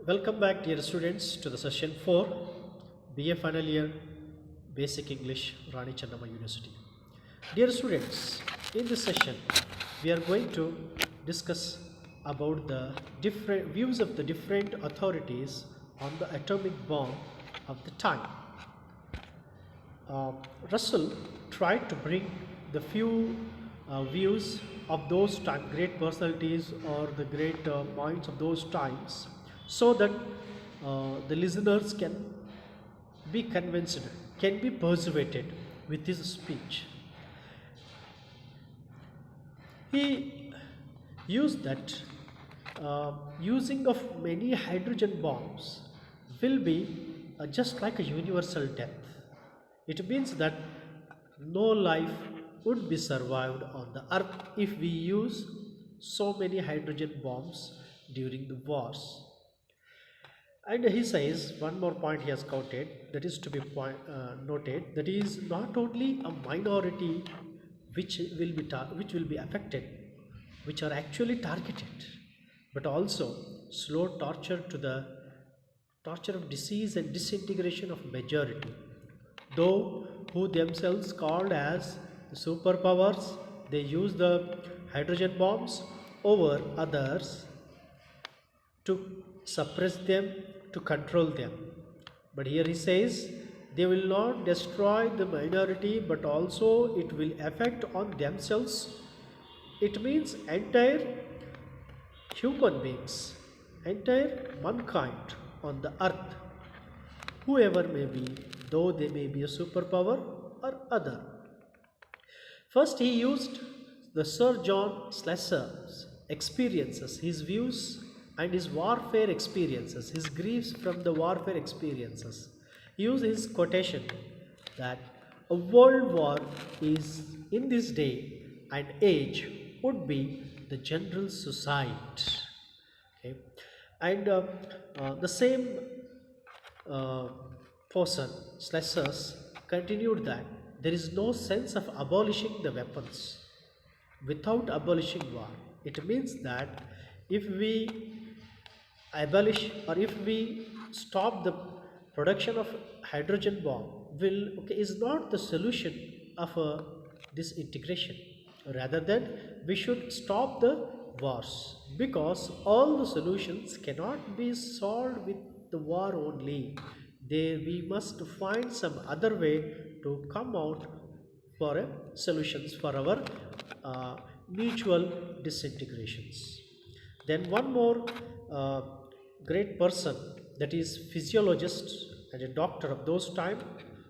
Welcome back, dear students, to the session 4, BA Final Year Basic English, Rani Channamma University. Dear students, in this session, we are going to discuss about the different views of the different authorities on the atomic bomb of the time. Russell tried to bring the few views of those time, great personalities or the great minds of those times, so that the listeners can be convinced, can be persuaded with his speech. He used that using of many hydrogen bombs will be just like a universal death. It means that no life would be survived on the earth if we use so many hydrogen bombs during the wars. And he says one more point he has quoted that is to be noted, that is not only a minority which will be affected, which are actually targeted, but also slow torture to the torture of disease and disintegration of majority, though who themselves called as the superpowers. They use the hydrogen bombs over others to suppress them, to control them. But here he says they will not destroy the minority, but also it will affect on themselves. It means entire human beings, entire mankind on the earth, whoever may be, though they may be a superpower or other. First, he used the Sir John Slasher's experiences, his views and his warfare experiences, his griefs from the warfare experiences. He used his quotation that a world war is in this day and age would be the general suicide. Okay, and the same person, Slessors, continued that there is no sense of abolishing the weapons without abolishing war. It means that if we abolish or if we stop the production of hydrogen bomb is not the solution of disintegration. Rather than we should stop the wars, because all the solutions cannot be solved with the war only. There we must find some other way to come out for solutions for our mutual disintegrations. Then one more great person, that is physiologist and a doctor of those time,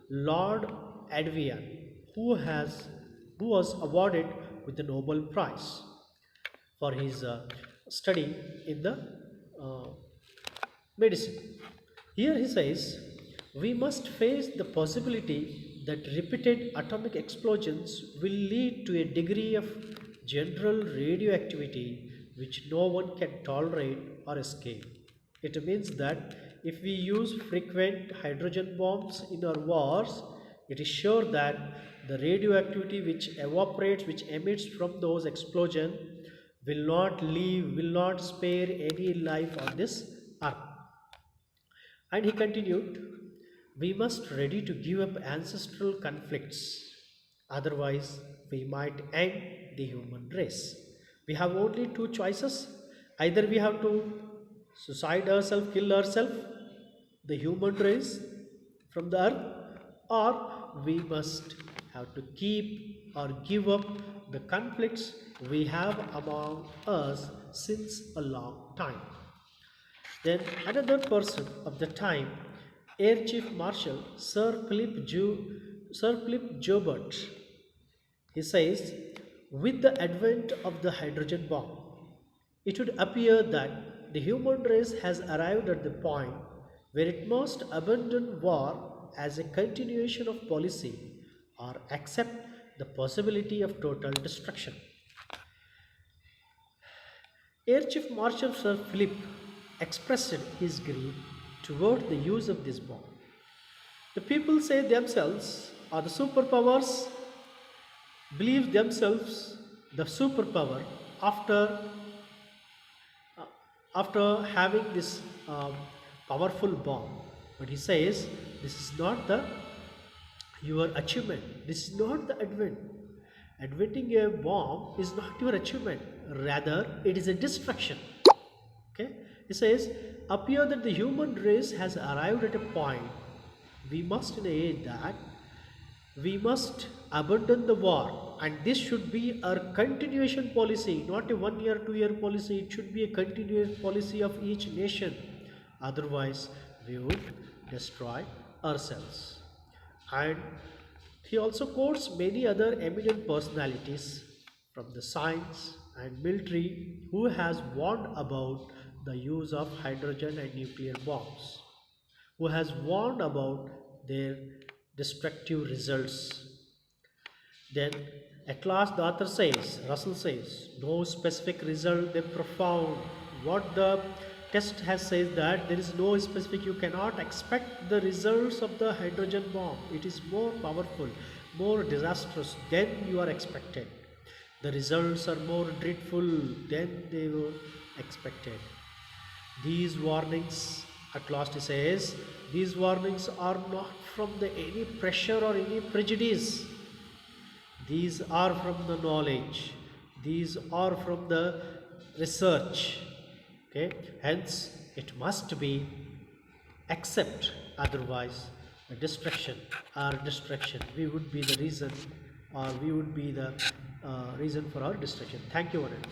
Lord Advian, who was awarded with the Nobel Prize for his study in the medicine. Here he says, we must face the possibility that repeated atomic explosions will lead to a degree of general radioactivity which no one can tolerate or escape. It means that if we use frequent hydrogen bombs in our wars, it is sure that the radioactivity which evaporates, which emits from those explosions, will not leave, will not spare any life on this earth. And he continued, we must ready to give up ancestral conflicts, otherwise we might end the human race. We have only two choices. Either we have to suicide ourselves, kill ourselves, the human race from the earth, or we must have to keep or give up the conflicts we have among us since a long time. Then another person of the time, Air Chief Marshal Sir Philip Joubert, he says, with the advent of the hydrogen bomb, it would appear that the human race has arrived at the point where it must abandon war as a continuation of policy or accept the possibility of total destruction. Air Chief Marshal Sir Philip expressed his grief toward the use of this bomb. The people say themselves are the superpowers, believe themselves the superpower after after having this powerful bomb, but he says this is not the your achievement. This is not the advent. Inventing a bomb is not your achievement. Rather, it is a distraction. Okay? He says, appear that the human race has arrived at a point. We must say that we must abandon the war, and this should be our continuation policy, not a 1 year, 2 year policy. It should be a continuous policy of each nation. Otherwise, we would destroy ourselves. And he also quotes many other eminent personalities from the science and military who has warned about the use of hydrogen and nuclear bombs, who has warned about their destructive results. Then at last the author says, Russell says, no specific result, they profound. What the test has says that there is no specific, you cannot expect the results of the hydrogen bomb. It is more powerful, more disastrous than you are expected. The results are more dreadful than they were expected. These warnings, at last he says, these warnings are not from any pressure or any prejudice. These are from the knowledge. These are from the research. Okay? Hence, it must be accept. Otherwise, a distraction or distraction. We would be the reason, or we would be the reason for our distraction. Thank you, one and all.